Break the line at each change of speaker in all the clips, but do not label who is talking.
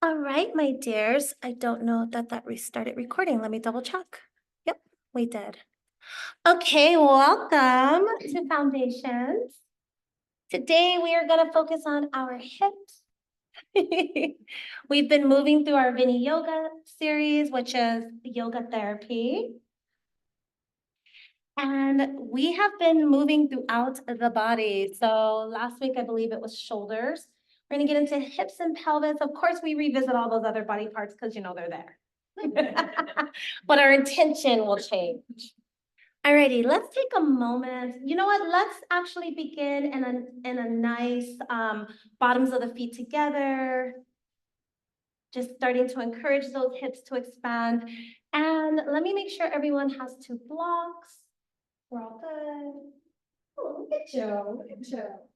All right, my dears. I don't know that restarted recording. Let me double check. Yep, we did. Okay, welcome to Foundations. Today we are going to focus on our hips. We've been moving through our ViniYoga series, which is yoga therapy. And we have been moving throughout the body. So last week, I believe it was shoulders. We're going to get into hips and pelvis. Of course, we revisit all those other body parts because, you know, they're there. But our intention will change. Alrighty, let's take a moment. You know what? Let's actually begin in a nice bottoms of the feet together. Just starting to encourage those hips to expand. And let me make sure everyone has 2 blocks. We're all good. Oh, look at Joe. Look at Joe.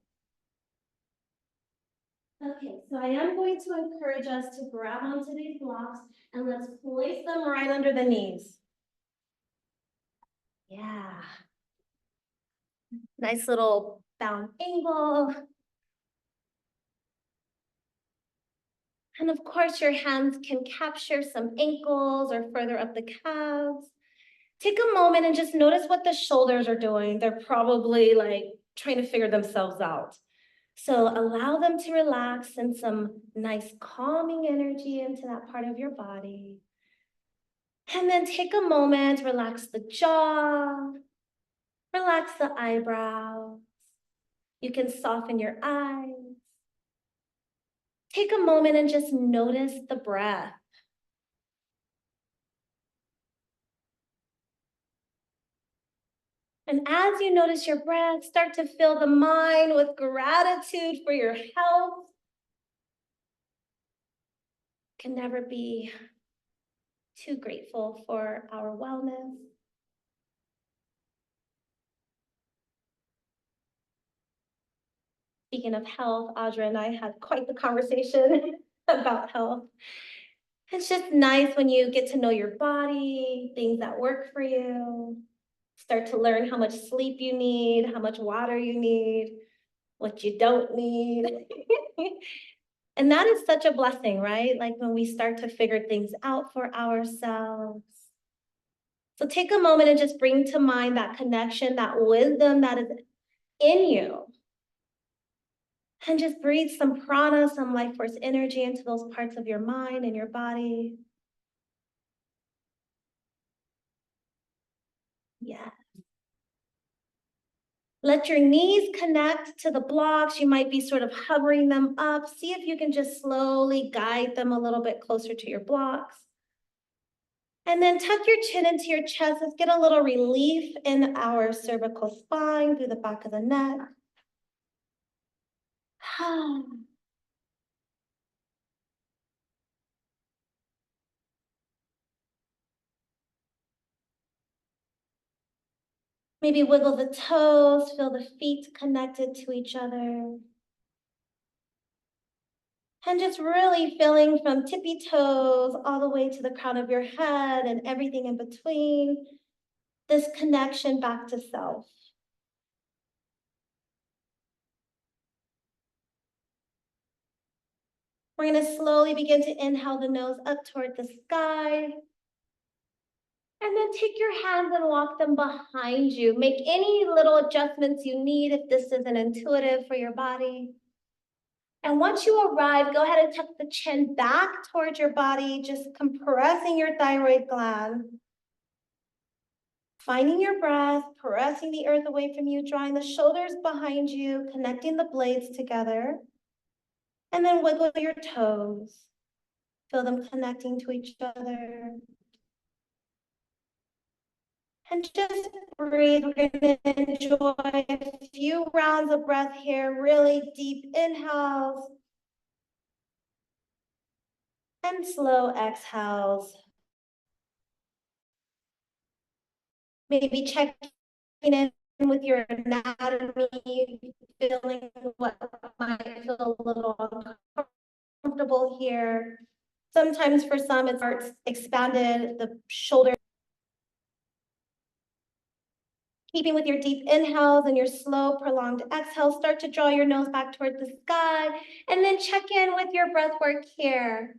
Okay, so I am going to encourage us to grab onto these blocks and let's place them right under the knees. Yeah. Nice little bound angle. And of course, your hands can capture some ankles or further up the calves. Take a moment and just notice what the shoulders are doing. They're probably like trying to figure themselves out. So allow them to relax and some nice calming energy into that part of your body. And then take a moment, relax the jaw, relax the eyebrows. You can soften your eyes. Take a moment and just notice the breath. And as you notice your breath, start to fill the mind with gratitude for your health. Can never be too grateful for our wellness. Speaking of health, Audra and I had quite the conversation about health. It's just nice when you get to know your body, things that work for you, start to learn how much sleep you need, how much water you need, what you don't need. And that is such a blessing, right? Like when we start to figure things out for ourselves. So take a moment and just bring to mind that connection, that wisdom that is in you. And just breathe some prana, some life force energy into those parts of your mind and your body. Yeah. Let your knees connect to the blocks. You might be sort of hovering them up. See if you can just slowly guide them a little bit closer to your blocks. And then tuck your chin into your chest. Let's get a little relief in our cervical spine through the back of the neck. Maybe wiggle the toes, feel the feet connected to each other. And just really feeling from tippy toes all the way to the crown of your head and everything in between, this connection back to self. We're going to slowly begin to inhale the nose up toward the sky. And then take your hands and walk them behind you. Make any little adjustments you need if this isn't intuitive for your body. And once you arrive, go ahead and tuck the chin back towards your body, just compressing your thyroid gland. Finding your breath, pressing the earth away from you, drawing the shoulders behind you, connecting the blades together. And then wiggle your toes. Feel them connecting to each other. And just breathe. We're going to enjoy a few rounds of breath here, really deep inhales and slow exhales. Maybe checking in with your anatomy, feeling what might feel a little uncomfortable here. Sometimes for some, it's hearts expanded, the shoulder. Keeping with your deep inhales and your slow, prolonged exhales, start to draw your nose back towards the sky, and then check in with your breath work here.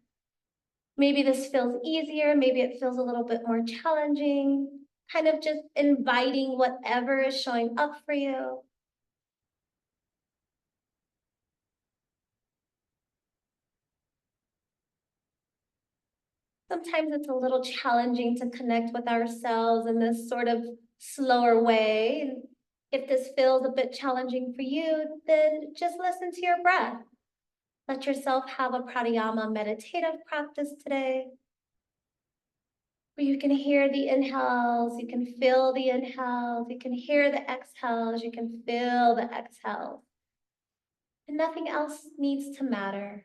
Maybe this feels easier, maybe it feels a little bit more challenging, kind of just inviting whatever is showing up for you. Sometimes it's a little challenging to connect with ourselves in this sort of slower way. And if this feels a bit challenging for you, then just listen to your breath. Let yourself have a pranayama meditative practice today, where you can hear the inhales, you can feel the inhales, you can hear the exhales, you can feel the exhales. And nothing else needs to matter.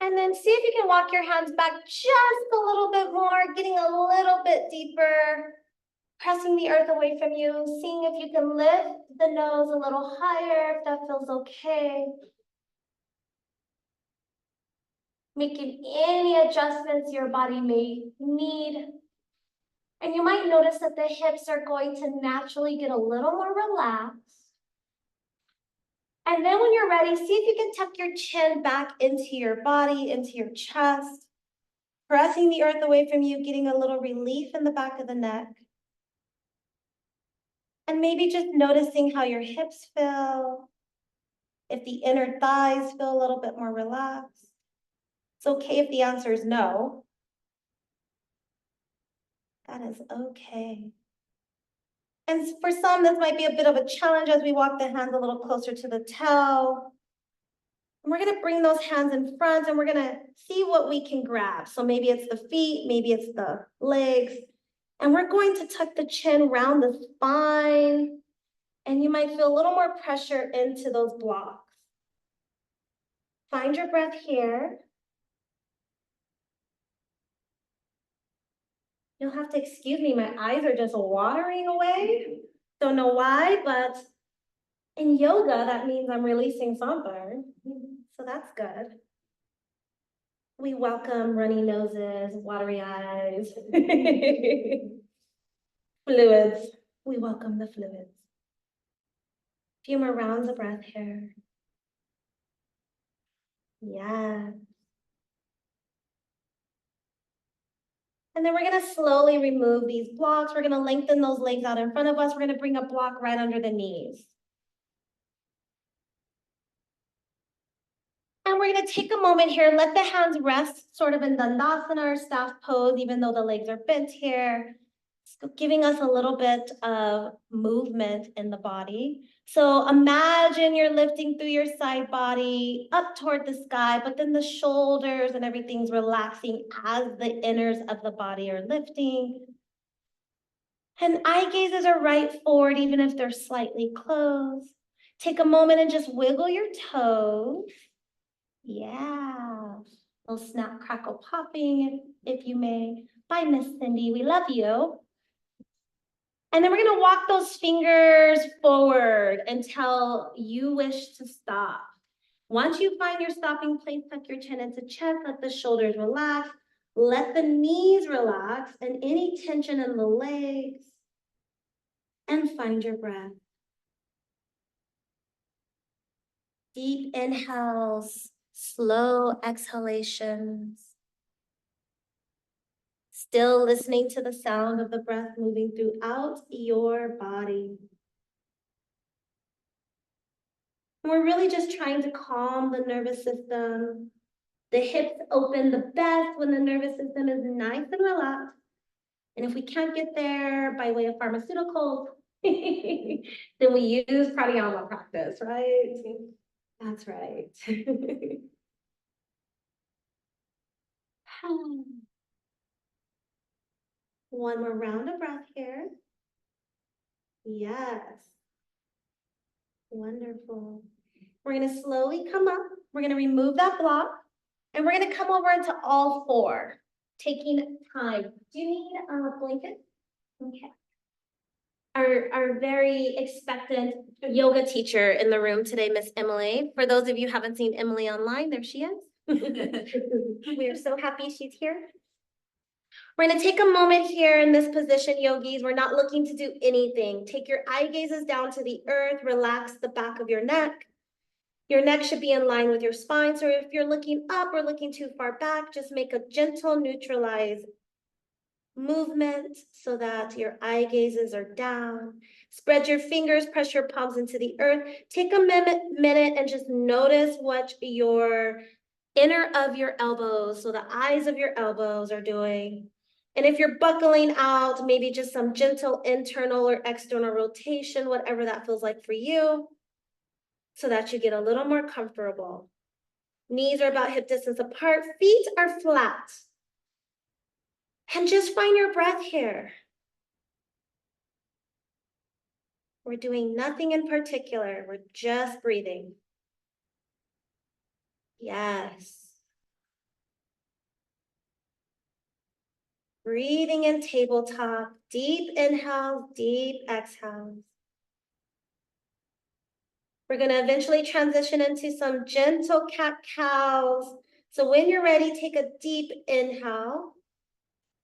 And then see if you can walk your hands back just a little bit more, getting a little bit deeper, pressing the earth away from you, seeing if you can lift the nose a little higher, if that feels okay. Making any adjustments your body may need. And you might notice that the hips are going to naturally get a little more relaxed. And then when you're ready, see if you can tuck your chin back into your body, into your chest, pressing the earth away from you, getting a little relief in the back of the neck. And maybe just noticing how your hips feel, if the inner thighs feel a little bit more relaxed. It's okay if the answer is no. That is okay. And for some, this might be a bit of a challenge as we walk the hands a little closer to the toe. And we're gonna bring those hands in front and we're gonna see what we can grab. So maybe it's the feet, maybe it's the legs. And we're going to tuck the chin around the spine. And you might feel a little more pressure into those blocks. Find your breath here. You'll have to excuse me, my eyes are just watering away. Don't know why, but in yoga, that means I'm releasing something. So that's good. We welcome runny noses, watery eyes, fluids. We welcome the fluids. A few more rounds of breath here. Yeah. And then we're gonna slowly remove these blocks. We're gonna lengthen those legs out in front of us. We're gonna bring a block right under the knees. And we're gonna take a moment here, let the hands rest sort of in Dandasana or staff pose, even though the legs are bent here, giving us a little bit of movement in the body. So imagine you're lifting through your side body up toward the sky, but then the shoulders and everything's relaxing as the inners of the body are lifting. And eye gazes are right forward, even if they're slightly closed. Take a moment and just wiggle your toes. Yeah. A little snap, crackle, popping, if you may. Bye, Miss Cindy. We love you. And then we're going to walk those fingers forward until you wish to stop. Once you find your stopping place, tuck your chin into chest, let the shoulders relax, let the knees relax, and any tension in the legs, and find your breath. Deep inhales, slow exhalations. Still listening to the sound of the breath moving throughout your body. We're really just trying to calm the nervous system. The hips open the best when the nervous system is nice and relaxed. And if we can't get there by way of pharmaceuticals, then we use pranayama practice, right? That's right. One more round of breath here. Yes. Wonderful. We're going to slowly come up. We're going to remove that block. And we're going to come over into all four, taking time. Do you need a blanket? Okay. Our very expectant yoga teacher in the room today, Miss Emily. For those of you who haven't seen Emily online, there she is. We're so happy she's here. We're gonna take a moment here in this position, yogis. We're not looking to do anything. Take your eye gazes down to the earth, relax the back of your neck. Your neck should be in line with your spine. So if you're looking up or looking too far back, just make a gentle neutralize movement so that your eye gazes are down. Spread your fingers, press your palms into the earth. Take a minute and just notice what your inner of your elbows, so the eyes of your elbows are doing. And if you're buckling out, maybe just some gentle internal or external rotation, whatever that feels like for you, so that you get a little more comfortable. Knees are about hip distance apart, feet are flat. And just find your breath here. We're doing nothing in particular. We're just breathing. Yes. Breathing in tabletop, deep inhales, deep exhales. We're going to eventually transition into some gentle cat-cows. So when you're ready, take a deep inhale.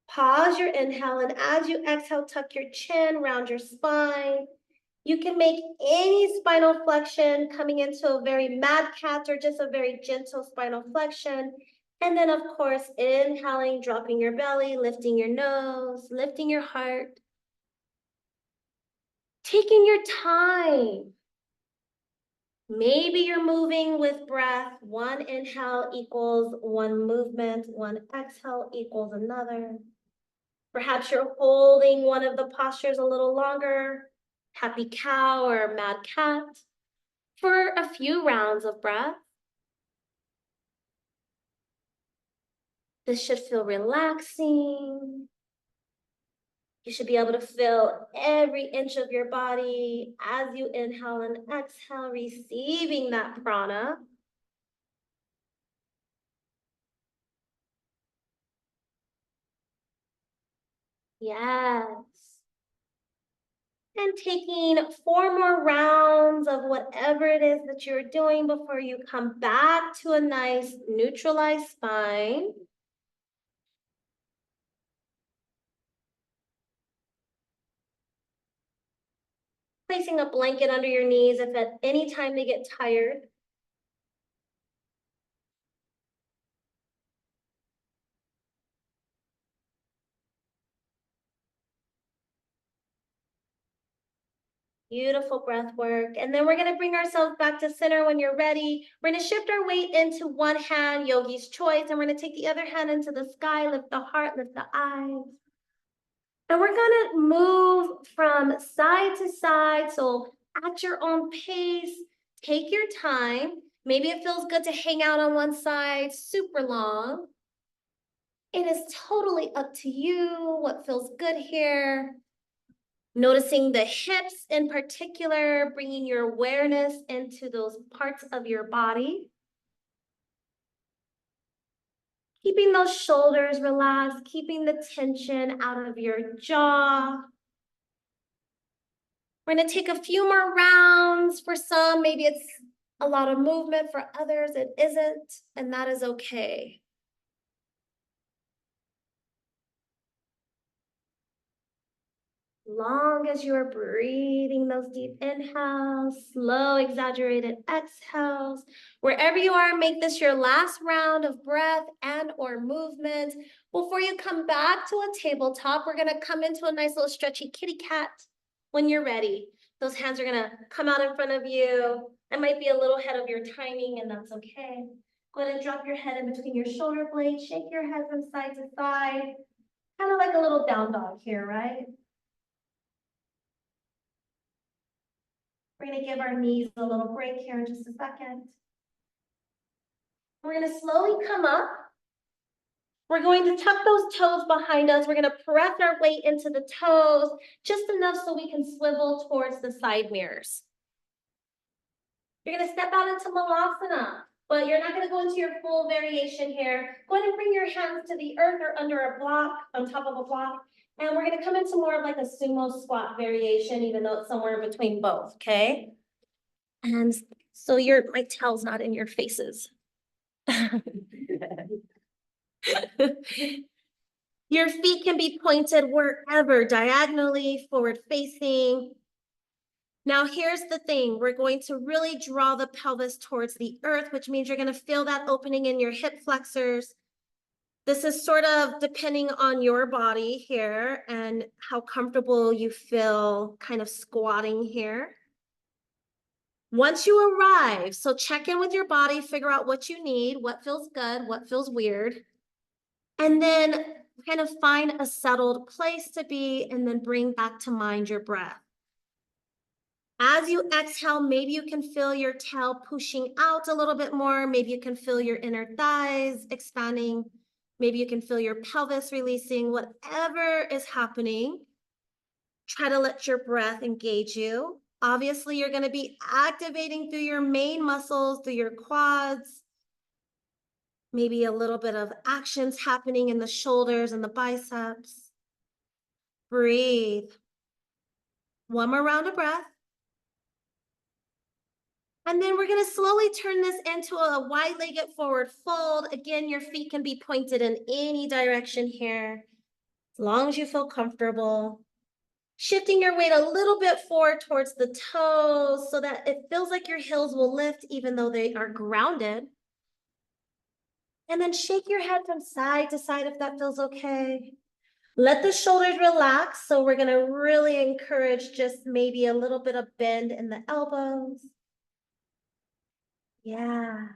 Pause your inhale, and as you exhale, tuck your chin, round your spine. You can make any spinal flexion coming into a very mad cat or just a very gentle spinal flexion. And then, of course, inhaling, dropping your belly, lifting your nose, lifting your heart. Taking your time. Maybe you're moving with breath. One inhale equals one movement. One exhale equals another. Perhaps you're holding one of the postures a little longer, happy cow or mad cat, for a few rounds of breath. This should feel relaxing. You should be able to feel every inch of your body as you inhale and exhale, receiving that prana. Yes. And taking 4 more rounds of whatever it is that you're doing before you come back to a nice neutralized spine. Placing a blanket under your knees if at any time they get tired. Beautiful breath work. And then we're going to bring ourselves back to center when you're ready. We're going to shift our weight into one hand, yogi's choice, and we're going to take the other hand into the sky, lift the heart, lift the eyes. And we're going to move from side to side. So at your own pace, take your time. Maybe it feels good to hang out on one side super long. It is totally up to you what feels good here. Noticing the hips in particular, bringing your awareness into those parts of your body. Keeping those shoulders relaxed, keeping the tension out of your jaw. We're going to take a few more rounds. For some, maybe it's a lot of movement. For others, it isn't, and that is okay. Long as you are breathing those deep inhales, slow, exaggerated exhales. Wherever you are, make this your last round of breath and or movement. Before you come back to a tabletop, we're going to come into a nice little stretchy kitty cat when you're ready. Those hands are going to come out in front of you. I might be a little ahead of your timing, and that's okay. Go ahead and drop your head in between your shoulder blades. Shake your head from side to side. Kind of like a little down dog here, right? We're going to give our knees a little break here in just a second. We're going to slowly come up. We're going to tuck those toes behind us. We're going to press our weight into the toes, just enough so we can swivel towards the side mirrors. You're going to step out into Malasana, but you're not going to go into your full variation here. Go ahead and bring your hands to the earth or under a block, on top of a block. And we're going to come into more of like a sumo squat variation, even though it's somewhere in between both, okay? And so my tail's not in your faces. Your feet can be pointed wherever, diagonally, forward facing. Now, here's the thing. We're going to really draw the pelvis towards the earth, which means you're going to feel that opening in your hip flexors. This is sort of depending on your body here and how comfortable you feel kind of squatting here. Once you arrive, so check in with your body, figure out what you need, what feels good, what feels weird, and then kind of find a settled place to be and then bring back to mind your breath. As you exhale, maybe you can feel your tail pushing out a little bit more. Maybe you can feel your inner thighs expanding. Maybe you can feel your pelvis releasing. Whatever is happening, try to let your breath engage you. Obviously, you're going to be activating through your main muscles, through your quads. Maybe a little bit of actions happening in the shoulders and the biceps. Breathe. One more round of breath. And then we're going to slowly turn this into a wide-legged forward fold. Again, your feet can be pointed in any direction here, as long as you feel comfortable. Shifting your weight a little bit forward towards the toes so that it feels like your heels will lift even though they are grounded. And then shake your head from side to side if that feels okay. Let the shoulders relax. So we're going to really encourage just maybe a little bit of bend in the elbows. Yeah.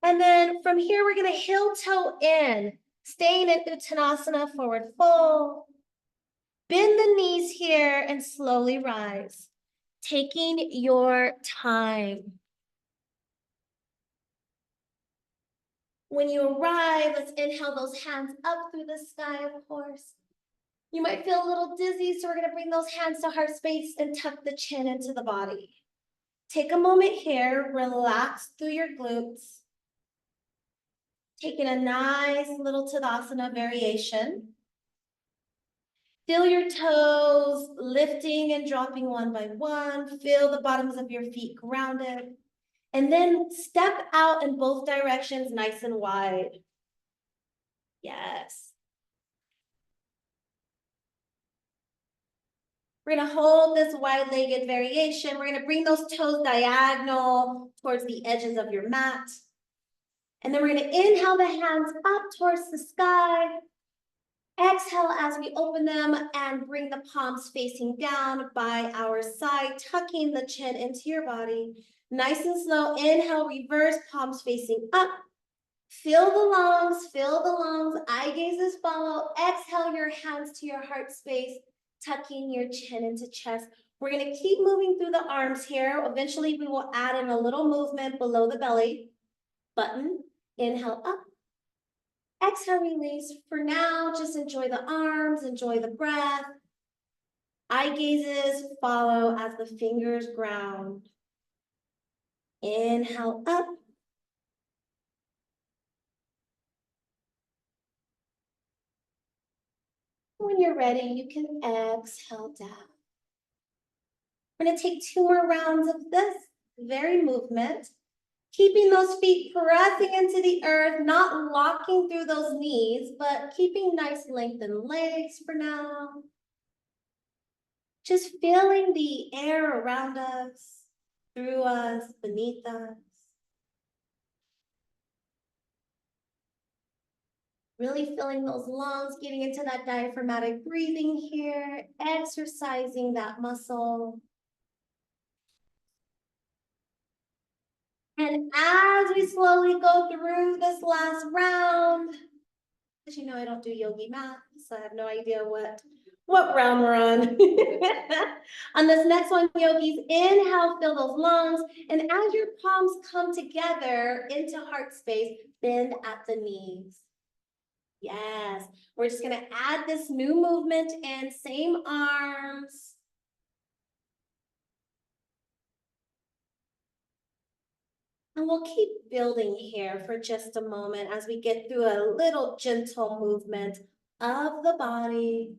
And then from here, we're going to heel toe in, staying in Uttanasana, forward fold. Bend the knees here and slowly rise, taking your time. When you arrive, let's inhale those hands up through the sky, of course. You might feel a little dizzy, so we're going to bring those hands to heart space and tuck the chin into the body. Take a moment here, relax through your glutes. Taking a nice little Tadasana variation. Feel your toes lifting and dropping one by one. Feel the bottoms of your feet grounded. And then step out in both directions, nice and wide. Yes. We're going to hold this wide-legged variation. We're going to bring those toes diagonal towards the edges of your mat. And then we're going to inhale the hands up towards the sky. Exhale as we open them and bring the palms facing down by our side, tucking the chin into your body. Nice and slow. Inhale, reverse, palms facing up. Feel the lungs, eye gazes follow. Exhale your hands to your heart space, tucking your chin into chest. We're going to keep moving through the arms here. Eventually, we will add in a little movement below the belly button. Inhale up. Exhale, release. For now, just enjoy the arms, enjoy the breath. Eye gazes follow as the fingers ground. Inhale up. When you're ready, you can exhale down. We're going to take 2 more rounds of this very movement. Keeping those feet pressing into the earth, not locking through those knees, but keeping nice lengthened legs for now. Just feeling the air around us, through us, beneath us. Really feeling those lungs, getting into that diaphragmatic breathing here, exercising that muscle. And as we slowly go through this last round, as you know, I don't do yogi math, so I have no idea what round we're on. On this next one, yogis, inhale, fill those lungs. And as your palms come together into heart space, bend at the knees. Yes, we're just going to add this new movement in, same arms. And we'll keep building here for just a moment as we get through a little gentle movement of the body.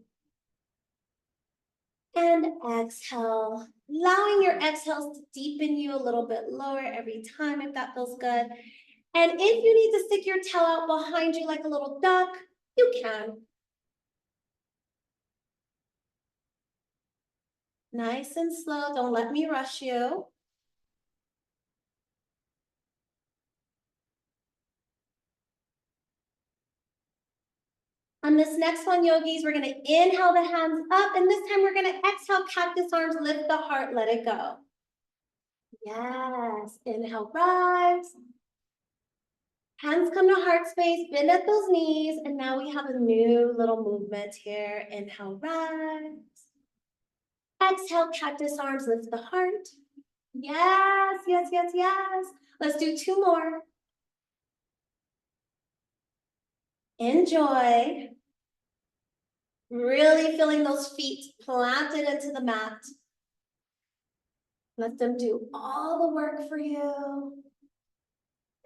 And exhale, allowing your exhales to deepen you a little bit lower every time if that feels good. And if you need to stick your tail out behind you like a little duck, you can. Nice and slow, don't let me rush you. On this next one, yogis, we're gonna inhale the hands up, and this time we're gonna exhale, cactus arms, lift the heart, let it go. Yes, inhale, rise. Hands come to heart space, bend at those knees, and now we have a new little movement here. Inhale, rise. Exhale, cactus arms, lift the heart. Yes, yes, yes, yes. Let's do two more. Enjoy. Really feeling those feet planted into the mat. Let them do all the work for you.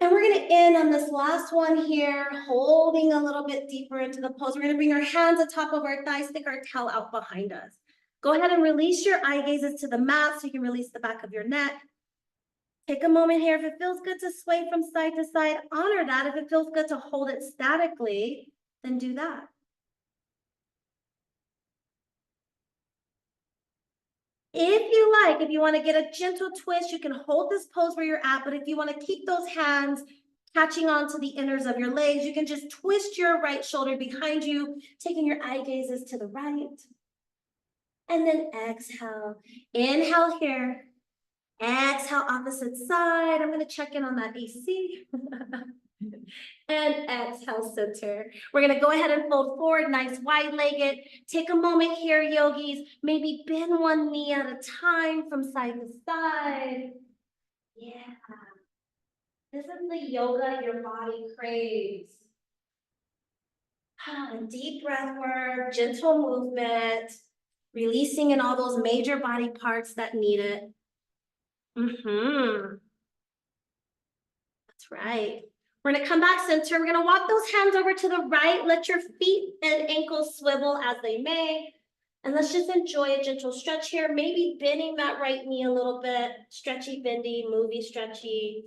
And we're gonna end on this last one here, holding a little bit deeper into the pose. We're gonna bring our hands atop of our thighs, stick our tail out behind us. Go ahead and release your eye gazes to the mat so you can release the back of your neck. Take a moment here. If it feels good to sway from side to side, honor that. If it feels good to hold it statically, then do that. If you want to get a gentle twist, you can hold this pose where you're at, but if you want to keep those hands catching on to the inners of your legs, you can just twist your right shoulder behind you, taking your eye gazes to the right. And then exhale. Inhale here. Exhale, opposite side. I'm going to check in on that AC. And exhale, center. We're going to go ahead and fold forward, nice wide-legged. Take a moment here, yogis. Maybe bend one knee at a time from side to side. Yeah. This is the yoga your body craves. Deep breath work, gentle movement, releasing in all those major body parts that need it. That's right. We're gonna come back center. We're gonna walk those hands over to the right. Let your feet and ankles swivel as they may. And let's just enjoy a gentle stretch here. Maybe bending that right knee a little bit. Stretchy, bendy, movie, stretchy.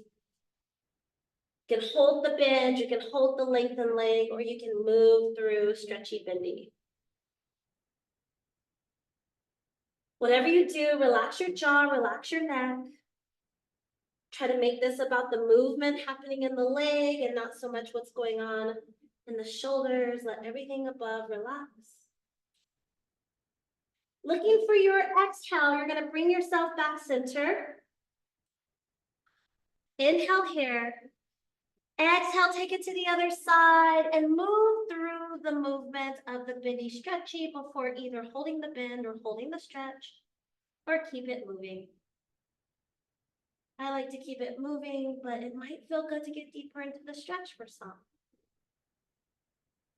You can hold the bend, you can hold the lengthened leg, or you can move through stretchy, bendy. Whatever you do, relax your jaw, relax your neck. Try to make this about the movement happening in the leg and not so much what's going on in the shoulders. Let everything above relax. Looking for your exhale, you're going to bring yourself back center. Inhale here. Exhale, take it to the other side and move through the movement of the bendy stretchy before either holding the bend or holding the stretch, or keep it moving. I like to keep it moving, but it might feel good to get deeper into the stretch for some.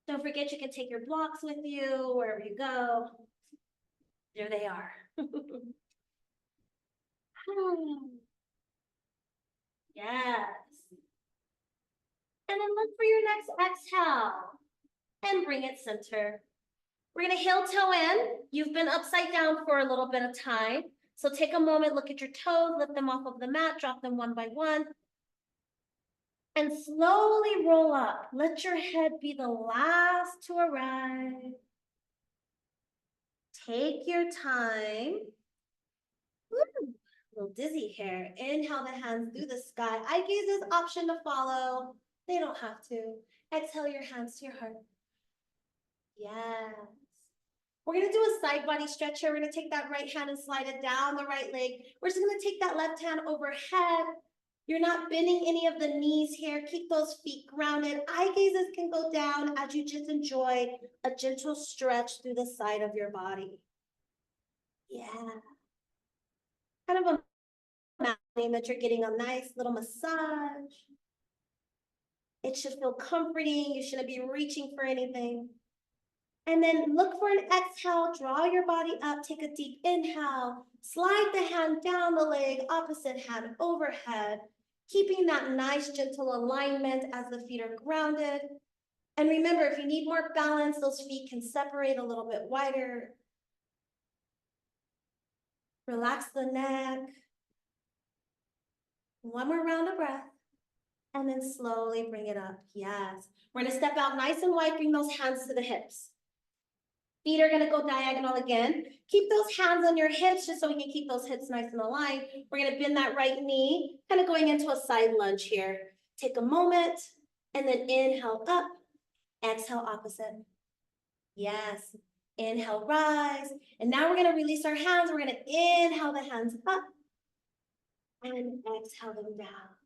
Don't forget you can take your blocks with you wherever you go. There they are. Yes. And then look for your next exhale and bring it center. We're gonna heel toe in. You've been upside down for a little bit of time. So take a moment, look at your toes, lift them off of the mat, drop them one by one. And slowly roll up. Let your head be the last to arrive. Take your time. Woo, a little dizzy here. Inhale the hands through the sky. Eye gaze is option to follow. They don't have to. Exhale your hands to your heart. Yes. We're going to do a side body stretch here. We're going to take that right hand and slide it down the right leg. We're just going to take that left hand overhead. You're not bending any of the knees here. Keep those feet grounded. Eye gazes can go down as you just enjoy a gentle stretch through the side of your body. Yeah. Kind of imagining that you're getting a nice little massage. It should feel comforting. You shouldn't be reaching for anything. And then look for an exhale, draw your body up, take a deep inhale, slide the hand down the leg, opposite hand overhead, keeping that nice gentle alignment as the feet are grounded. And remember, if you need more balance, those feet can separate a little bit wider. Relax the neck. One more round of breath. And then slowly bring it up. Yes. We're gonna step out nice and wide, bring those hands to the hips. Feet are gonna go diagonal again. Keep those hands on your hips just so we can keep those hips nice and aligned. We're gonna bend that right knee, kind of going into a side lunge here. Take a moment and then inhale up, exhale opposite. Yes, inhale, rise. And now we're gonna release our hands. We're gonna inhale the hands up and exhale them down.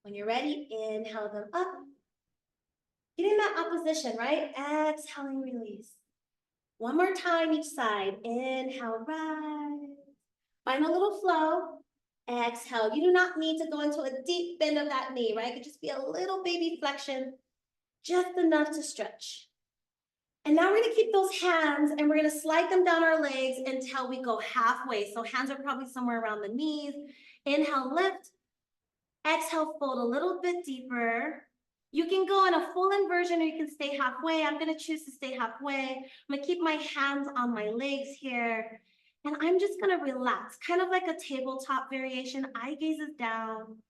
When you're ready, inhale them up. Get in that opposition, right? Exhaling, release. One more time each side. Inhale, rise. Find a little flow. Exhale. You do not need to go into a deep bend of that knee, right? It could just be a little baby flexion, just enough to stretch. And now we're gonna keep those hands and we're gonna slide them down our legs until we go halfway. So hands are probably somewhere around the knees. Inhale, lift. Exhale, fold a little bit deeper. You can go in a full inversion or you can stay halfway. I'm gonna choose to stay halfway. I'm gonna keep my hands on my legs here. And I'm just gonna relax, kind of like a tabletop variation. Eye gaze is down.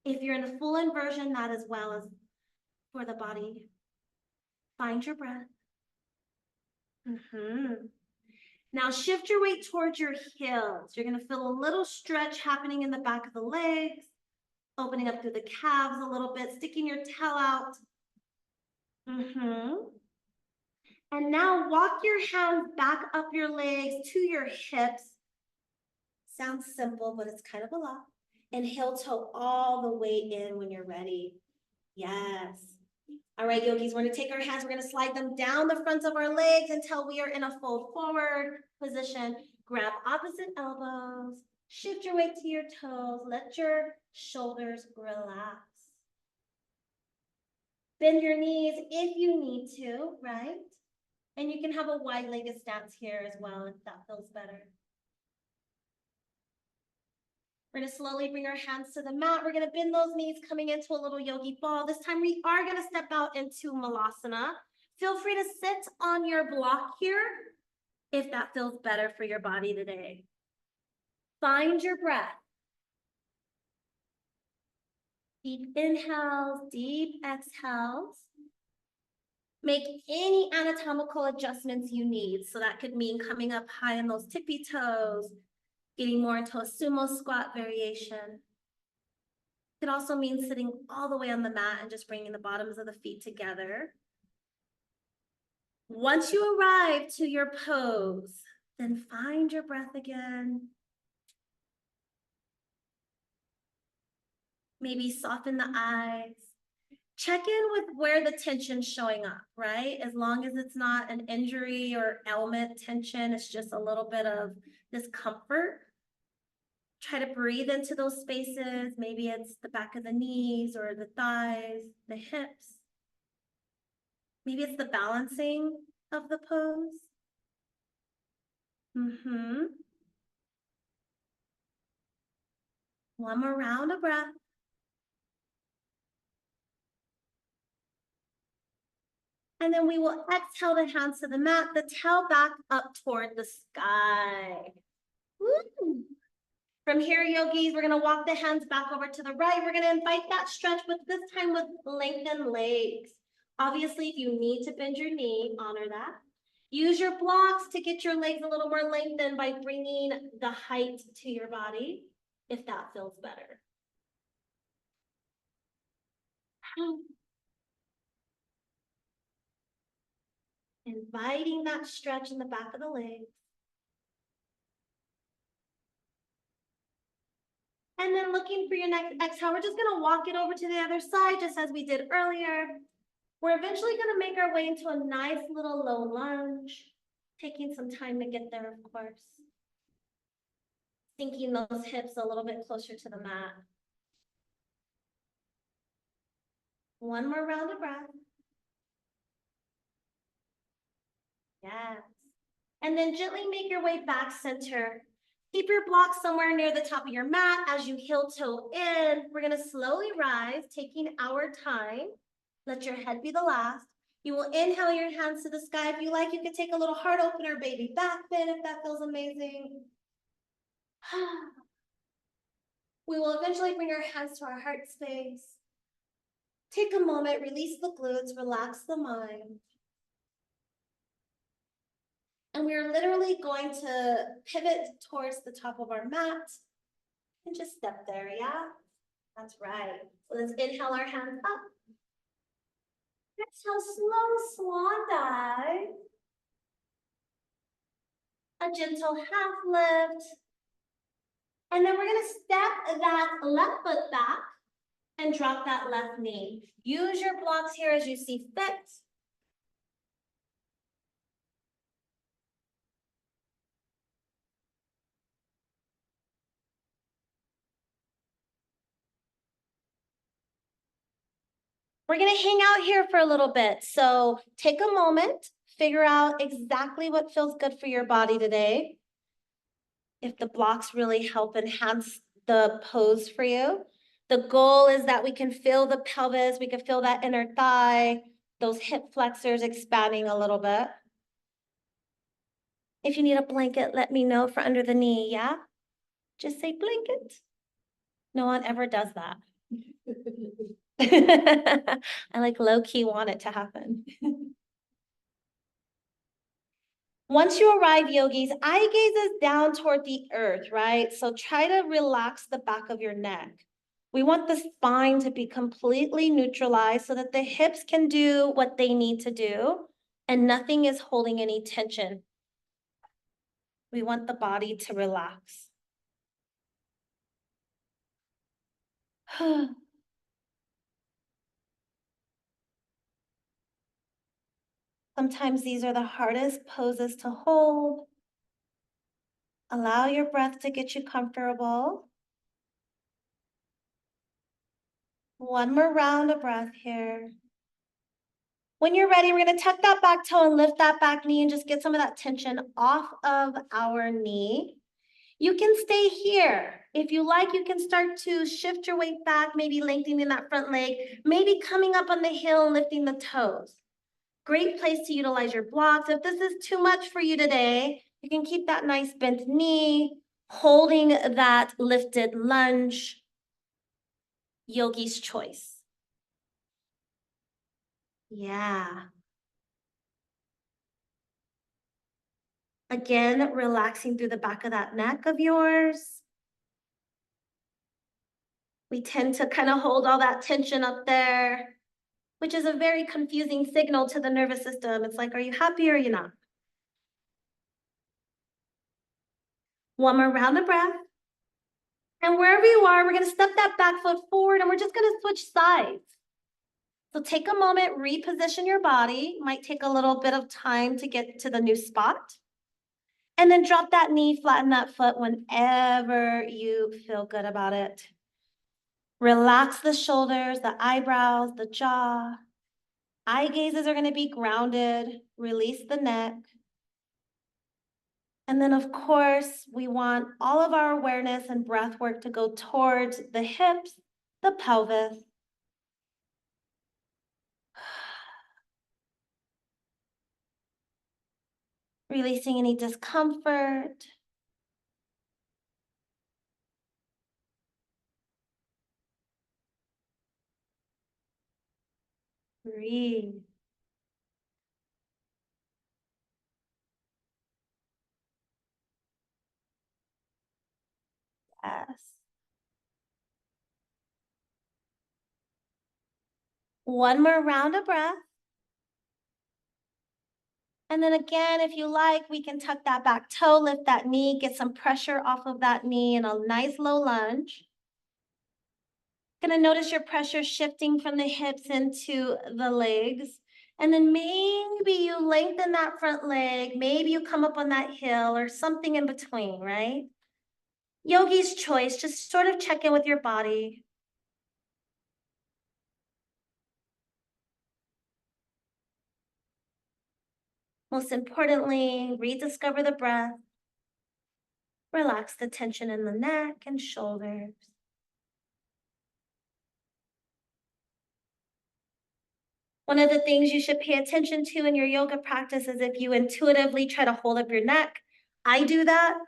If you're in a full inversion, that as well as for the body. Find your breath. Now shift your weight towards your heels. You're gonna feel a little stretch happening in the back of the legs, opening up through the calves a little bit, sticking your tail out. And now walk your hands back up your legs to your hips. Sounds simple, but it's kind of a lot. And heel toe all the way in when you're ready. Yes. All right, yogis, we're gonna take our hands, we're gonna slide them down the fronts of our legs until we are in a fold forward position. Grab opposite elbows, shift your weight to your toes, let your shoulders relax. Bend your knees if you need to, right? And you can have a wide-legged stance here as well if that feels better. We're gonna slowly bring our hands to the mat. We're gonna bend those knees coming into a little yogi ball. This time we are gonna step out into malasana. Feel free to sit on your block here if that feels better for your body today. Find your breath. Deep inhales, deep exhales. Make any anatomical adjustments you need. So that could mean coming up high on those tippy toes, getting more into a sumo squat variation. It could also mean sitting all the way on the mat and just bringing the bottoms of the feet together. Once you arrive to your pose, then find your breath again. Maybe soften the eyes. Check in with where the tension's showing up, right? As long as it's not an injury or ailment tension, it's just a little bit of discomfort. Try to breathe into those spaces. Maybe it's the back of the knees or the thighs, the hips. Maybe it's the balancing of the pose. One more round of breath. And then we will exhale the hands to the mat, the tail back up toward the sky. Woo. From here, yogis, we're gonna walk the hands back over to the right. We're gonna invite that stretch, but this time with lengthened legs. Obviously, if you need to bend your knee, honor that. Use your blocks to get your legs a little more lengthened by bringing the height to your body, if that feels better. Inviting that stretch in the back of the legs. And then looking for your next exhale, we're just gonna walk it over to the other side, just as we did earlier. We're eventually gonna make our way into a nice little low lunge, taking some time to get there, of course. Sinking those hips a little bit closer to the mat. One more round of breath. Yes. And then gently make your way back center. Keep your block somewhere near the top of your mat as you heel toe in. We're gonna slowly rise, taking our time. Let your head be the last. You will inhale your hands to the sky. If you like, you can take a little heart opener, baby back bend if that feels amazing. We will eventually bring our hands to our heart space. Take a moment, release the glutes, relax the mind. And we are literally going to pivot towards the top of our mat and just step there, yeah? That's right. So let's inhale our hands up. Exhale, slow swan dive. A gentle half lift. And then we're gonna step that left foot back and drop that left knee. Use your blocks here as you see fit. We're gonna hang out here for a little bit. So take a moment, figure out exactly what feels good for your body today. If the blocks really help enhance the pose for you. The goal is that we can feel the pelvis, we can feel that inner thigh, those hip flexors expanding a little bit. If you need a blanket, let me know for under the knee, yeah? Just say blanket. No one ever does that. I like low-key want it to happen. Once you arrive, yogis, eye gaze is down toward the earth, right? So try to relax the back of your neck. We want the spine to be completely neutralized so that the hips can do what they need to do and nothing is holding any tension. We want the body to relax. Sometimes these are the hardest poses to hold. Allow your breath to get you comfortable. One more round of breath here. When you're ready, we're gonna tuck that back toe and lift that back knee and just get some of that tension off of our knee. You can stay here. If you like, you can start to shift your weight back, maybe lengthening that front leg, maybe coming up on the heel and lifting the toes. Great place to utilize your blocks. If this is too much for you today, you can keep that nice bent knee, holding that lifted lunge. Yogi's choice. Yeah. Again, relaxing through the back of that neck of yours. We tend to kind of hold all that tension up there, which is a very confusing signal to the nervous system. It's like, are you happy or are you not? One more round of breath. And wherever you are, we're gonna step that back foot forward and we're just gonna switch sides. So take a moment, reposition your body. Might take a little bit of time to get to the new spot. And then drop that knee, flatten that foot whenever you feel good about it. Relax the shoulders, the eyebrows, the jaw. Eye gazes are gonna be grounded. Release the neck. And then of course, we want all of our awareness and breath work to go towards the hips, the pelvis. Releasing any discomfort. Breathe. Yes. One more round of breath. And then again, if you like, we can tuck that back toe, lift that knee, get some pressure off of that knee in a nice low lunge. Gonna notice your pressure shifting from the hips into the legs. And then maybe you lengthen that front leg, maybe you come up on that heel or something in between, right? Yogi's choice, just sort of check in with your body. Most importantly, rediscover the breath. Relax the tension in the neck and shoulders. One of the things you should pay attention to in your yoga practice is if you intuitively try to hold up your neck. I do that.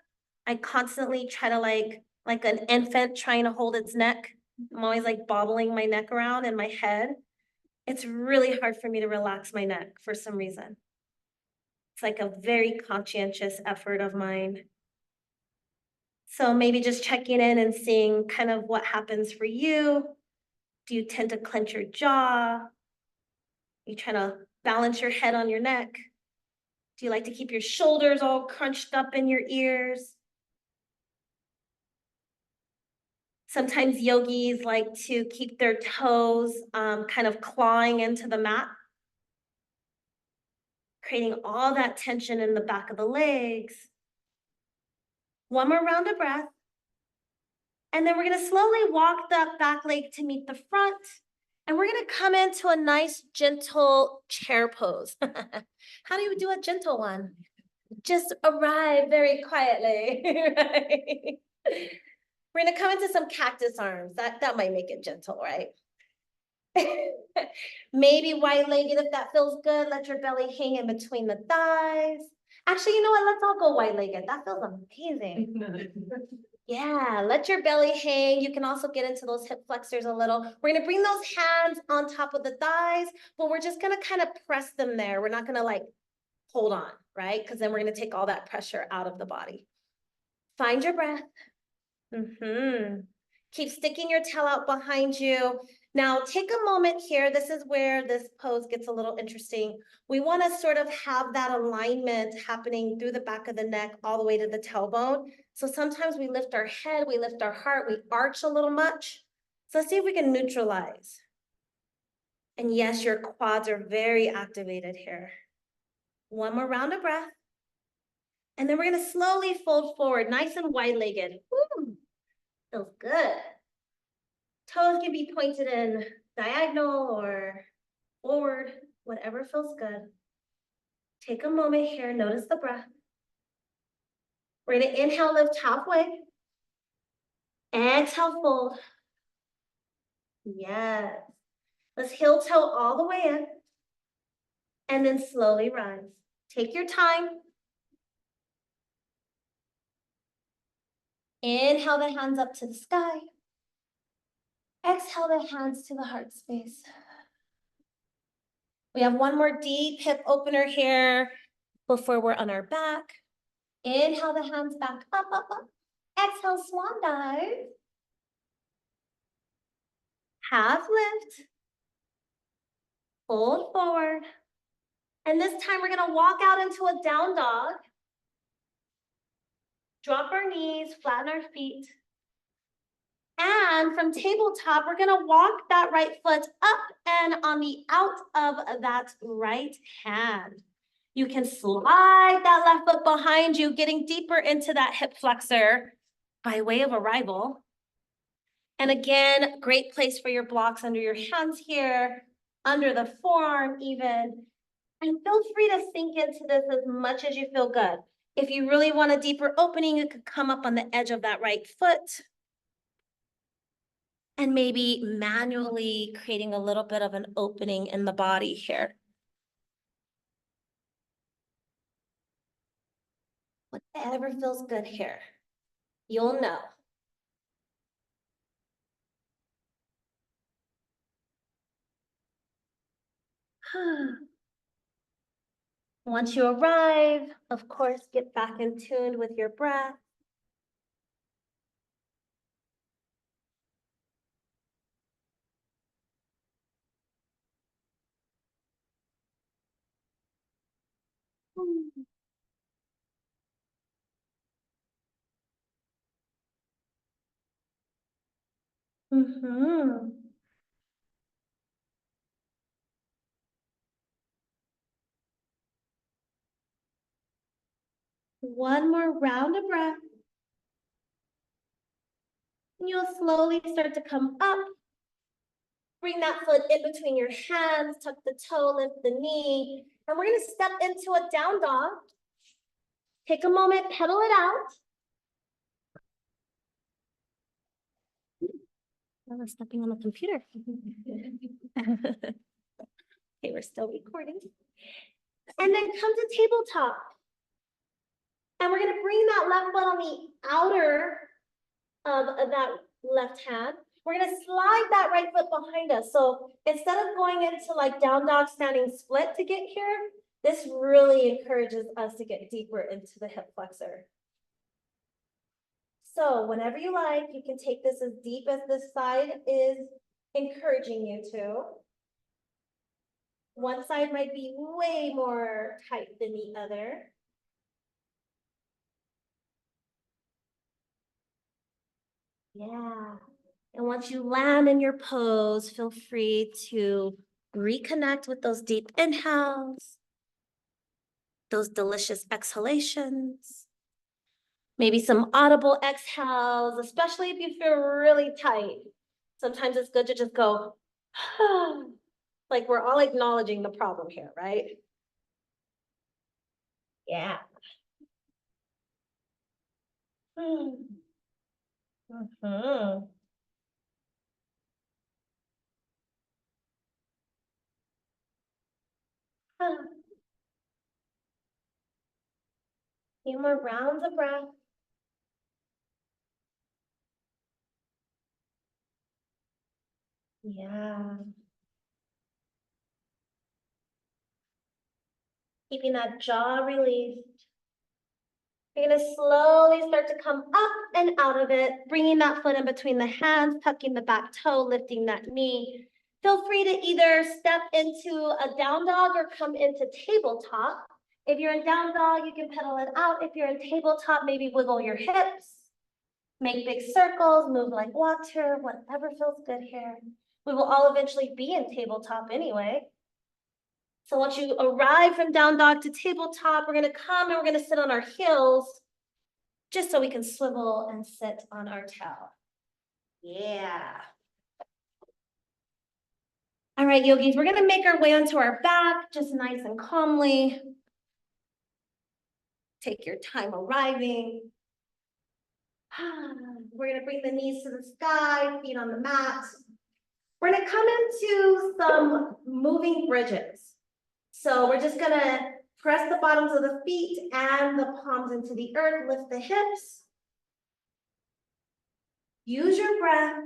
I constantly try to like like an infant trying to hold its neck. I'm always like bobbling my neck around in my head. It's really hard for me to relax my neck for some reason. It's like a very conscientious effort of mine. So maybe just checking in and seeing kind of what happens for you. Do you tend to clench your jaw? You trying to balance your head on your neck? Do you like to keep your shoulders all crunched up in your ears? Sometimes yogis like to keep their toes kind of clawing into the mat, creating all that tension in the back of the legs. One more round of breath. And then we're gonna slowly walk that back leg to meet the front. And we're gonna come into a nice, gentle chair pose. How do you do a gentle one? Just arrive very quietly, right? We're gonna come into some cactus arms. That might make it gentle, right? Maybe wide-legged if that feels good. Let your belly hang in between the thighs. Actually, you know what? Let's all go wide-legged. That feels amazing. Yeah, let your belly hang. You can also get into those hip flexors a little. We're gonna bring those hands on top of the thighs, but we're just gonna kind of press them there. We're not gonna like hold on, right? Because then we're gonna take all that pressure out of the body. Find your breath. Keep sticking your tail out behind you. Now take a moment here. This is where this pose gets a little interesting. We want to sort of have that alignment happening through the back of the neck all the way to the tailbone. So sometimes we lift our head, we lift our heart, we arch a little much. So let's see if we can neutralize. And yes, your quads are very activated here. One more round of breath. And then we're going to slowly fold forward, nice and wide-legged. Woo! Feels good. Toes can be pointed in diagonal or forward, whatever feels good. Take a moment here, notice the breath. We're gonna inhale, lift halfway. Exhale, fold. Yes. Let's heel toe all the way in. And then slowly rise. Take your time. Inhale the hands up to the sky. Exhale the hands to the heart space. We have one more deep hip opener here before we're on our back. Inhale the hands back up, up, up. Exhale, swan dive. Half lift. Fold forward. And this time we're gonna walk out into a down dog. Drop our knees, flatten our feet. And from tabletop, we're gonna walk that right foot up and on the out of that right hand. You can slide that left foot behind you, getting deeper into that hip flexor by way of arrival. And again, great place for your blocks under your hands here, under the forearm even. And feel free to sink into this as much as you feel good. If you really want a deeper opening, you could come up on the edge of that right foot and maybe manually creating a little bit of an opening in the body here. Whatever feels good here, you'll know. Once you arrive, of course, get back in tune with your breath. One more round of breath. And you'll slowly start to come up. Bring that foot in between your hands, tuck the toe, lift the knee. And we're gonna step into a down dog. Take a moment, pedal it out. I was stepping on the computer. Okay, we're still recording. And then come to tabletop. And we're gonna bring that left foot on the outer of that left hand. We're gonna slide that right foot behind us. So instead of going into like down dog standing split to get here, this really encourages us to get deeper into the hip flexor. So whenever you like, you can take this as deep as this side is encouraging you to. One side might be way more tight than the other. Yeah. And once you land in your pose, feel free to reconnect with those deep inhales, those delicious exhalations, maybe some audible exhales, especially if you feel really tight. Sometimes it's good to just go, like we're all acknowledging the problem here, right? Yeah. Mm-hmm. Few more rounds of breath. Yeah. Keeping that jaw released. You're gonna slowly start to come up and out of it, bringing that foot in between the hands, tucking the back toe, lifting that knee. Feel free to either step into a down dog or come into tabletop. If you're in down dog, you can pedal it out. If you're in tabletop, maybe wiggle your hips, make big circles, move like water, whatever feels good here. We will all eventually be in tabletop anyway. So once you arrive from down dog to tabletop, we're gonna come and we're gonna sit on our heels just so we can swivel and sit on our tail. Yeah. All right, yogis, we're gonna make our way onto our back, just nice and calmly. Take your time arriving. We're gonna bring the knees to the sky, feet on the mat. We're gonna come into some moving bridges. So we're just gonna press the bottoms of the feet and the palms into the earth, lift the hips. Use your breath,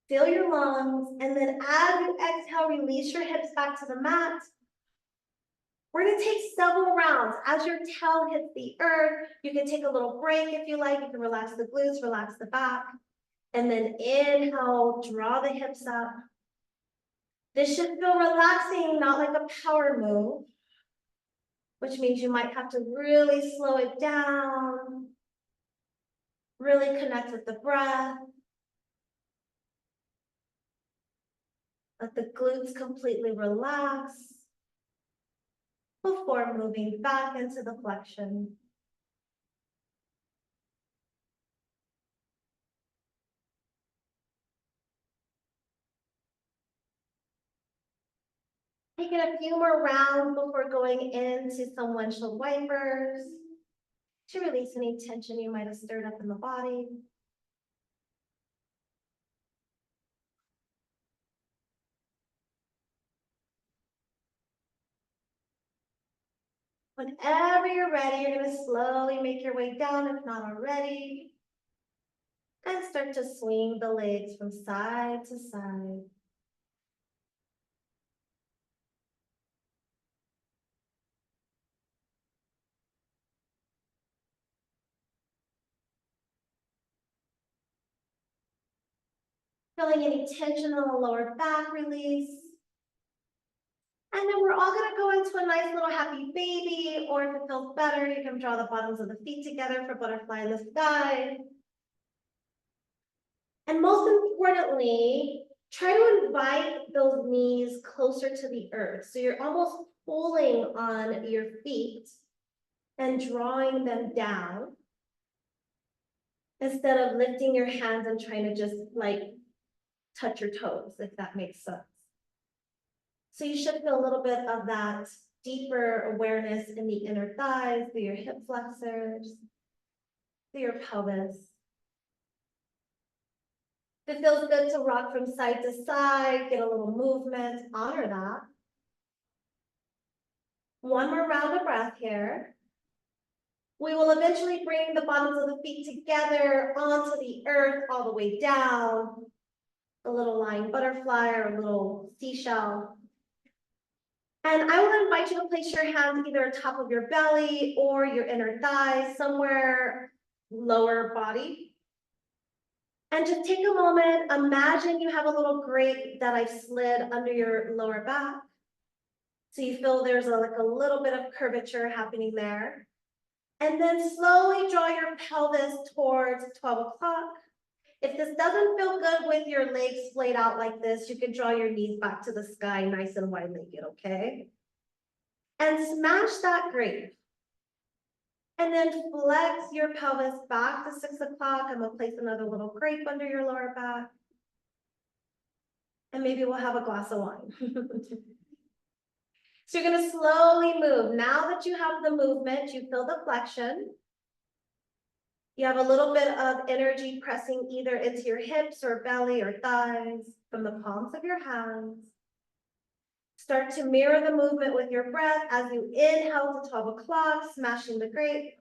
fill your lungs, and then as you exhale, release your hips back to the mat. We're gonna take several rounds. As your tail hits the earth, you can take a little break if you like. You can relax the glutes, relax the back. And then inhale, draw the hips up. This should feel relaxing, not like a power move, which means you might have to really slow it down, really connect with the breath. Let the glutes completely relax before moving back into the flexion. Taking a few more rounds before going into some windshield wipers to release any tension you might have stirred up in the body. Whenever you're ready, you're going to slowly make your way down if not already. And start to swing the legs from side to side. Feeling any tension in the lower back, release. And then we're all gonna go into a nice little happy baby, or if it feels better, you can draw the bottoms of the feet together for butterfly in the sky. And most importantly, try to invite those knees closer to the earth. So you're almost pulling on your feet and drawing them down instead of lifting your hands and trying to just like touch your toes, if that makes sense. So you should feel a little bit of that deeper awareness in the inner thighs, through your hip flexors, through your pelvis. If it feels good to rock from side to side, get a little movement, honor that. One more round of breath here. We will eventually bring the bottoms of the feet together onto the earth all the way down. A little lying butterfly or a little seashell. And I will invite you to place your hands either on top of your belly or your inner thighs, somewhere lower body. And just take a moment, imagine you have a little grate that I've slid under your lower back. So you feel there's like a little bit of curvature happening there. And then slowly draw your pelvis towards 12 o'clock. If this doesn't feel good with your legs splayed out like this, you can draw your knees back to the sky, nice and wide-legged, okay? And smash that grate. And then flex your pelvis back to 6 o'clock. I'm gonna place another little grape under your lower back. And maybe we'll have a glass of wine. So you're gonna slowly move. Now that you have the movement, you feel the flexion. You have a little bit of energy pressing either into your hips or belly or thighs from the palms of your hands. Start to mirror the movement with your breath as you inhale to 12 o'clock, smashing the grape.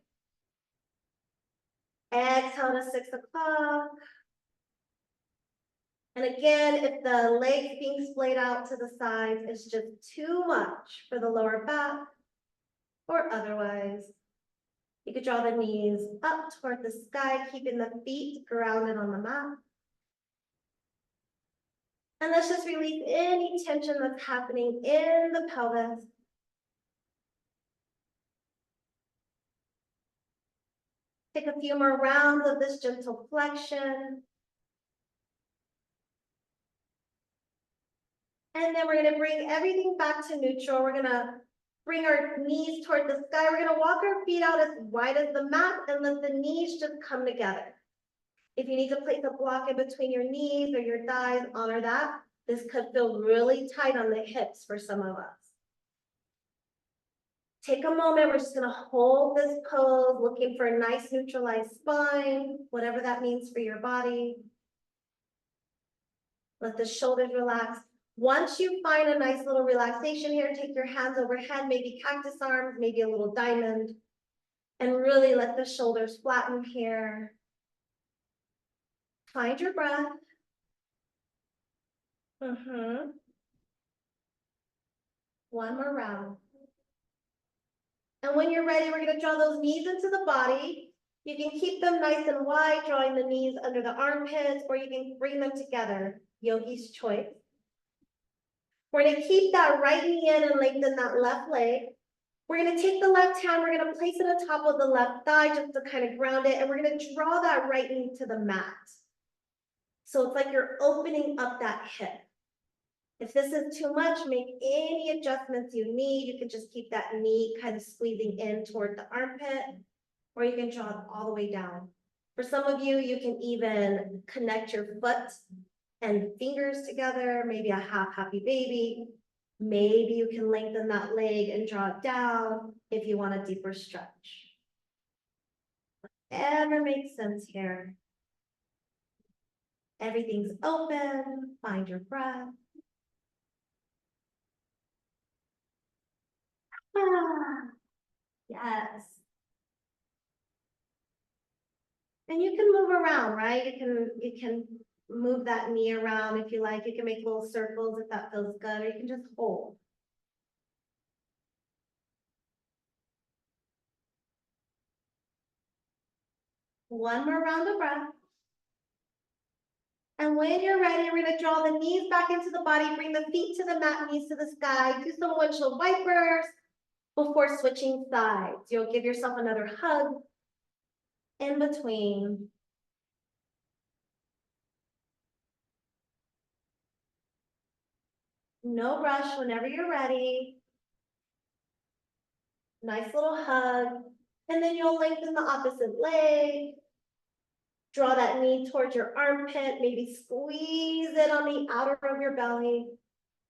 Exhale to 6 o'clock. And again, if the legs being splayed out to the sides is just too much for the lower back or otherwise, you could draw the knees up toward the sky, keeping the feet grounded on the mat. And let's just release any tension that's happening in the pelvis. Take a few more rounds of this gentle flexion. And then we're gonna bring everything back to neutral. We're gonna bring our knees toward the sky. We're gonna walk our feet out as wide as the mat and let the knees just come together. If you need to place a block in between your knees or your thighs, honor that. This could feel really tight on the hips for some of us. Take a moment, we're just gonna hold this pose, looking for a nice neutralized spine, whatever that means for your body. Let the shoulders relax. Once you find a nice little relaxation here, take your hands overhead, maybe cactus arms, maybe a little diamond, and really let the shoulders flatten here. Find your breath. One more round. And when you're ready, we're gonna draw those knees into the body. You can keep them nice and wide, drawing the knees under the armpits, or you can bring them together, yogi's choice. We're gonna keep that right knee in and lengthen that left leg. We're gonna take the left hand, we're gonna place it on top of the left thigh just to kind of ground it, and we're gonna draw that right knee to the mat. So it's like you're opening up that hip. If this is too much, make any adjustments you need. You can just keep that knee kind of squeezing in toward the armpit, or you can draw it all the way down. For some of you, you can even connect your foot and fingers together, maybe a half happy baby. Maybe you can lengthen that leg and draw it down if you want a deeper stretch. Whatever makes sense here. Everything's open, find your breath. Yes. And you can move around, right? You can move that knee around if you like. You can make little circles if that feels good, or you can just hold. One more round of breath. And when you're ready, we're gonna draw the knees back into the body, bring the feet to the mat, knees to the sky, do some windshield wipers before switching sides. You'll give yourself another hug in between. No rush whenever you're ready. Nice little hug. And then you'll lengthen the opposite leg. Draw that knee towards your armpit, maybe squeeze it on the outer of your belly.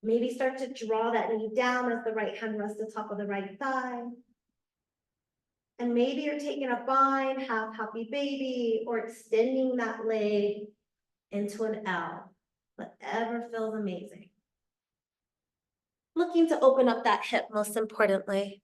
Maybe start to draw that knee down as the right hand rests on top of the right thigh. And maybe you're taking a bind, half happy baby, or extending that leg into an L. Whatever feels amazing. Looking to open up that hip most importantly.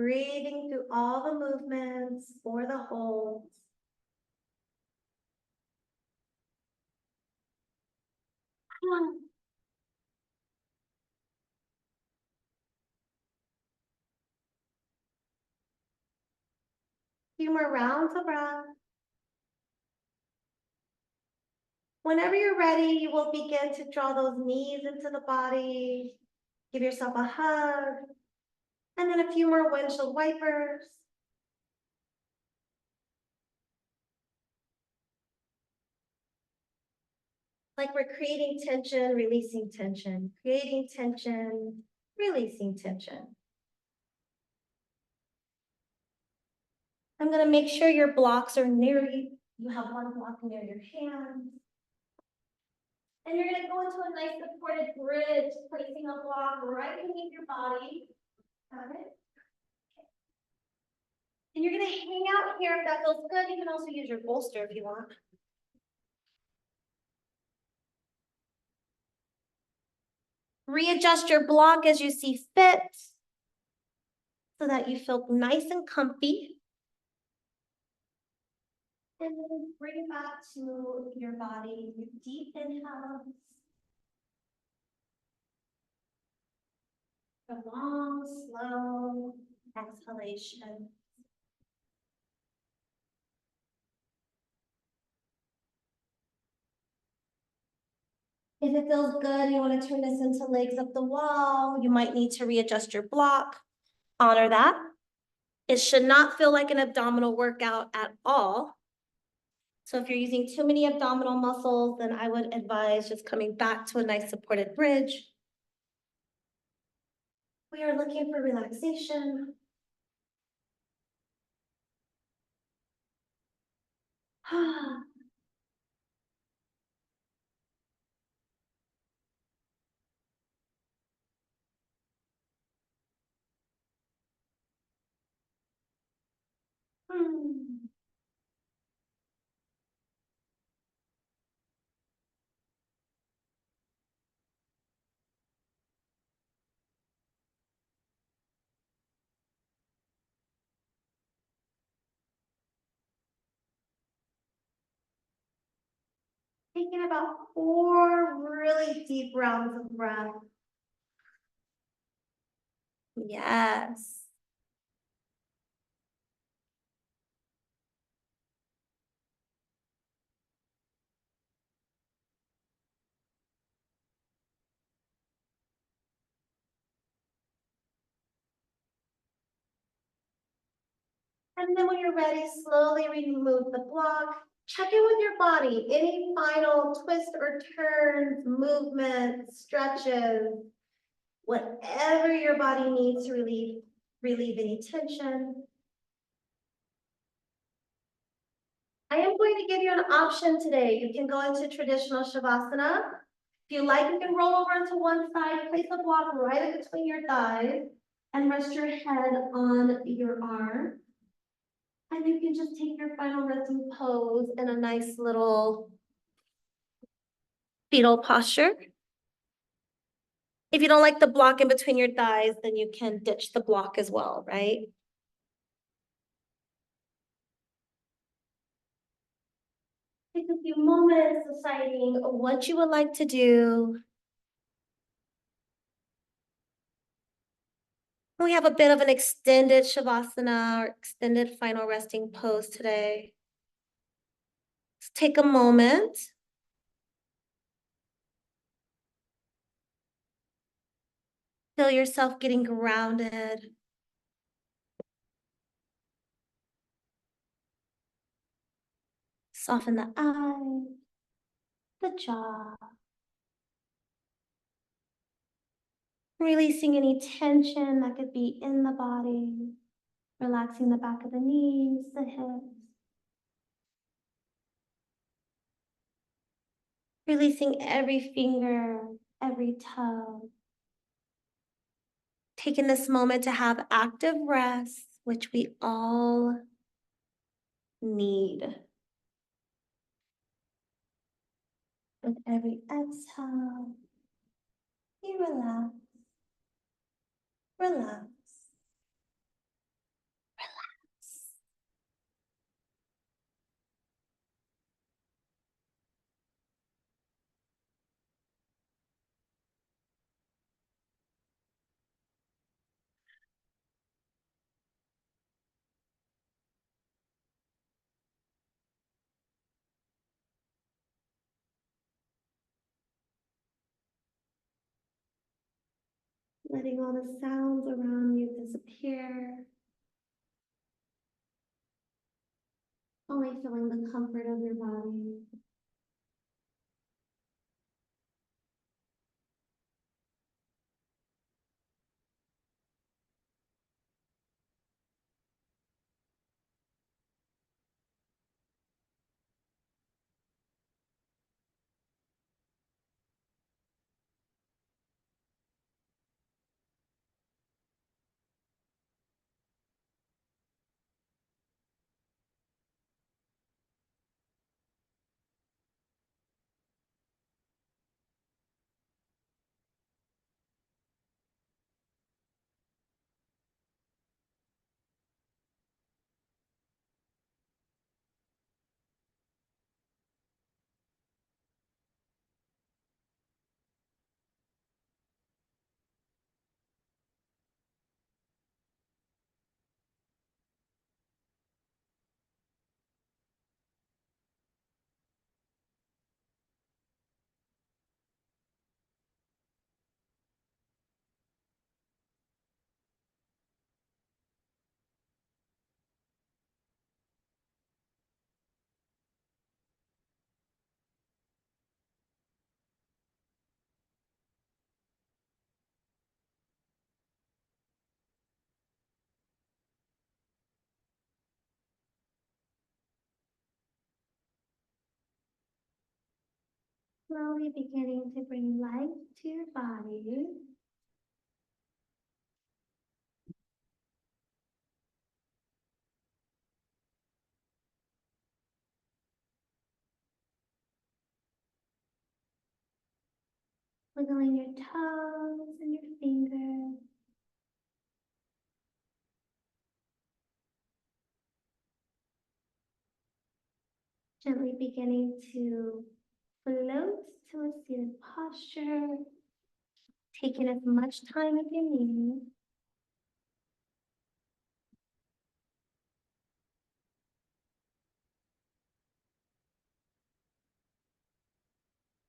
breathing through all the movements or the holds. Few more rounds of breath. Whenever you're ready, you will begin to draw those knees into the body. Give yourself a hug. And then a few more windshield wipers. Like we're creating tension, releasing tension, creating tension, releasing tension. I'm gonna make sure your blocks are near you. You have one block near your hands. And you're gonna go into a nice supported bridge, placing a block right beneath your body. Got it? And you're gonna hang out here if that feels good. You can also use your bolster if you want. Readjust your block as you see fit so that you feel nice and comfy. And then bring it back to your body. Deep inhales. A long, slow exhalation. If it feels good, you want to turn this into legs up the wall. You might need to readjust your block. Honor that. It should not feel like an abdominal workout at all. So if you're using too many abdominal muscles, then I would advise just coming back to a nice supported bridge. We are looking for relaxation. Taking about 4 really deep rounds of breath. Yes. And then when you're ready, slowly remove the block. Check in with your body. Any final twists or turns, movements, stretches, whatever your body needs to relieve any tension. I am going to give you an option today. You can go into traditional Shavasana. If you like, you can roll over onto one side, place a block right in between your thighs, and rest your head on your arm. And you can just take your final resting pose in a nice little fetal posture. If you don't like the block in between your thighs, then you can ditch the block as well, right? Take a few moments deciding what you would like to do. We have a bit of an extended Shavasana or extended final resting pose today. Let's take a moment. Feel yourself getting grounded. Soften the eyes, the jaw. Releasing any tension that could be in the body. Relaxing the back of the knees, the hips. Releasing every finger, every toe. Taking this moment to have active rest, which we all need. With every exhale, you relax, relax, letting all the sounds around you disappear. Only feeling the comfort of your body. Slowly beginning to bring life to your body. Wiggling your toes and your fingers. Gently beginning to float to a seated posture. Taking as much time as you need.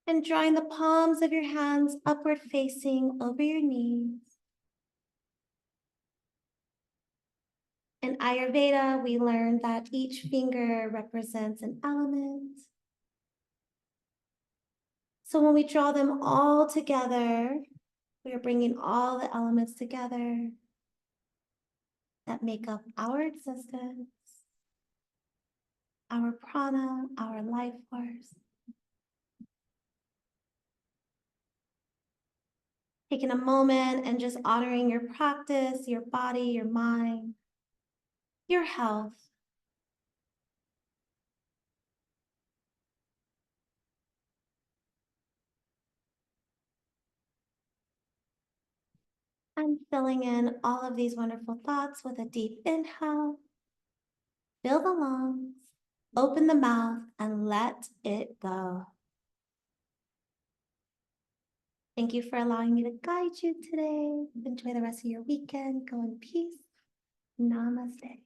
And drawing the palms of your hands upward facing over your knees. In Ayurveda, we learned that each finger represents an element. So when we draw them all together, we are bringing all the elements together that make up our existence, our prana, our life force. Taking a moment and just honoring your practice, your body, your mind, your health. And filling in all of these wonderful thoughts with a deep inhale. Fill the lungs, open the mouth, and let it go. Thank you for allowing me to guide you today. Enjoy the rest of your weekend. Go in peace. Namaste.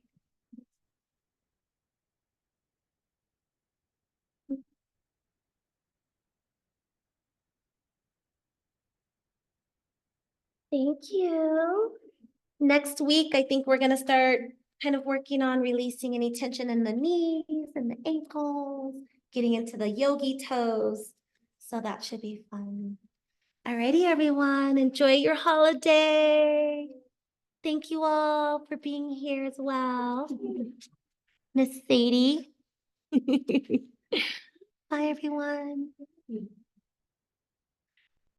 Thank you. Next week, I think we're going to start kind of working on releasing any tension in the knees and the ankles, getting into the yogi toes. So that should be fun. Alrighty, everyone. Enjoy your holiday. Thank you all for being here as well. Miss Sadie. Bye, everyone.